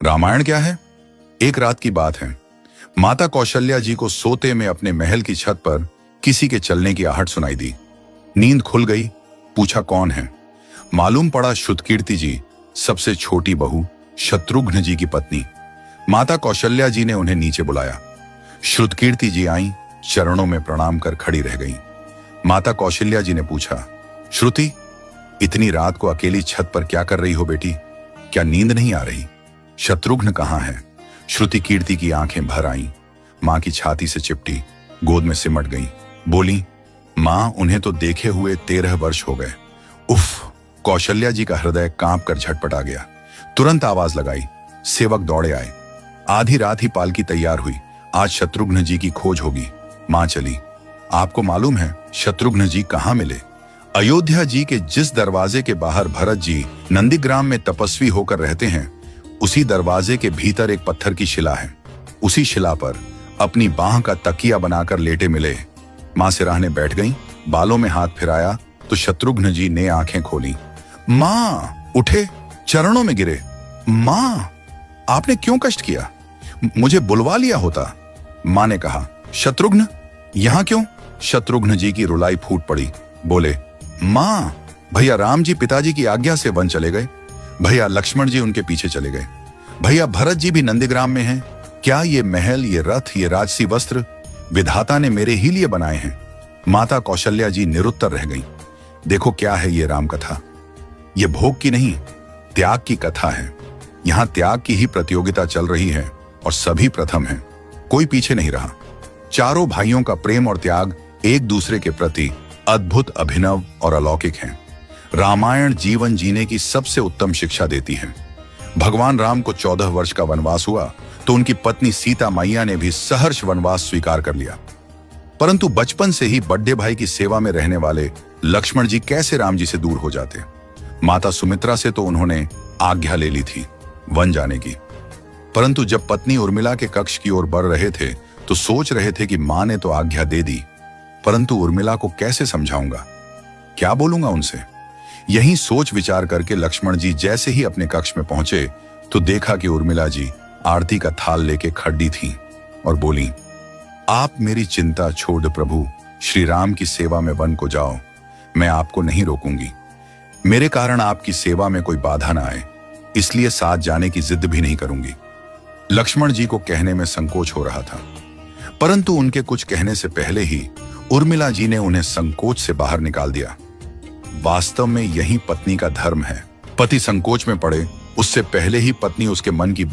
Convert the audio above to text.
रामायण क्या है? एक रात की बात है। माता कौशल्या जी को सोते में अपने महल की छत पर किसी के चलने की आहट सुनाई दी। नींद खुल गई। पूछा कौन है? मालूम पड़ा श्रुतकीर्ति जी, सबसे छोटी बहू, शत्रुघ्न जी की पत्नी। माता कौशल्या जी ने उन्हें नीचे बुलाया। श्रुतकीर्ति जी आईं, चरणों में प्रणाम कर खड़ी रह गईं। माता कौशल्या जी ने पूछा, श्रुति, इतनी रात को अकेली छत पर क्या कर रही हो बेटी? क्या नींद नहीं आ रही? शत्रुघ्न कहाँ है? श्रुतिकीर्ति की आंखें भर आईं। मां की छाती से चिपटी, गोद में सिमट गई। बोली, मां, उन्हें तो देखे हुए 13 वर्ष हो गए। उफ! कौशल्या जी का हृदय कांप कर झटपटा गया। तुरंत आवाज लगाई। सेवक दौड़े आए। आधी रात ही पालकी तैयार हुई। आज शत्रुघ्न जी की खोज होगी। मां चली। आपको मालूम है शत्रुघ्न जी कहां मिले? अयोध्या जी के जिस दरवाजे के बाहर भरत जी नंदीग्राम में तपस्वी होकर रहते हैं, उसी दरवाजे के भीतर एक पत्थर की शिला है। उसी शिला पर अपनी बाह का तकिया बनाकर लेटे मिले। मां सिराहने बैठ गईं, बालों में हाथ फिराया तो शत्रुघ्न जी ने आंखें खोली। मां! उठे, चरणों में गिरे। मां, आपने क्यों कष्ट किया? मुझे बुलवा लिया होता। मां ने कहा, शत्रुघ्न यहां क्यों? शत्रुघ्न जी की रुलाई फूट पड़ी। बोले, मां, भैया राम जी पिताजी की आज्ञा से वन चले गए। भैया लक्ष्मण जी उनके पीछे चले गए। भैया भरत जी भी नंदीग्राम में हैं। क्या ये महल, ये रथ, ये राजसी वस्त्र विधाता ने मेरे ही लिए बनाए हैं? माता कौशल्या जी निरुत्तर रह गईं। देखो क्या है ये राम कथा। ये भोग की नहीं, त्याग की कथा है। यहां त्याग की ही प्रतियोगिता चल रही है और सभी प्रथम हैं। कोई पीछे नहीं रहा। चारों भाइयों का प्रेम और त्याग एक दूसरे के प्रति अद्भुत, अभिनव और अलौकिक हैं। रामायण जीवन जीने की सबसे उत्तम शिक्षा देती है। भगवान राम को 14 वर्ष का वनवास हुआ तो उनकी पत्नी सीता मैया ने भी सहर्ष वनवास स्वीकार कर लिया। परंतु बचपन से ही बड़े भाई की सेवा में रहने वाले लक्ष्मण जी कैसे राम जी से दूर हो जाते? माता सुमित्रा से तो उन्होंने आज्ञा ले ली थी वन जाने की, परंतु जब पत्नी उर्मिला के कक्ष की ओर बढ़ रहे थे तो सोच रहे थे कि मां ने तो आज्ञा दे दी, परंतु उर्मिला को कैसे समझाऊंगा, क्या बोलूंगा उनसे? यही सोच विचार करके लक्ष्मण जी जैसे ही अपने कक्ष में पहुंचे तो देखा कि उर्मिला जी आरती का थाल लेके खड़ी थीं और बोली, आप मेरी चिंता छोड़ प्रभु, श्री राम की सेवा में वन को जाओ। मैं आपको नहीं रोकूंगी। मेरे कारण आपकी सेवा में कोई बाधा ना आए, इसलिए साथ जाने की जिद भी नहीं करूंगी। लक्ष्मण जी को कहने में संकोच हो रहा था, परंतु उनके कुछ कहने से पहले ही उर्मिला जी ने उन्हें संकोच से बाहर निकाल दिया। वास्तव में यही पत्नी का धर्म है। पति संकोच में पड़े उससे पहले ही पत्नी उसके मन की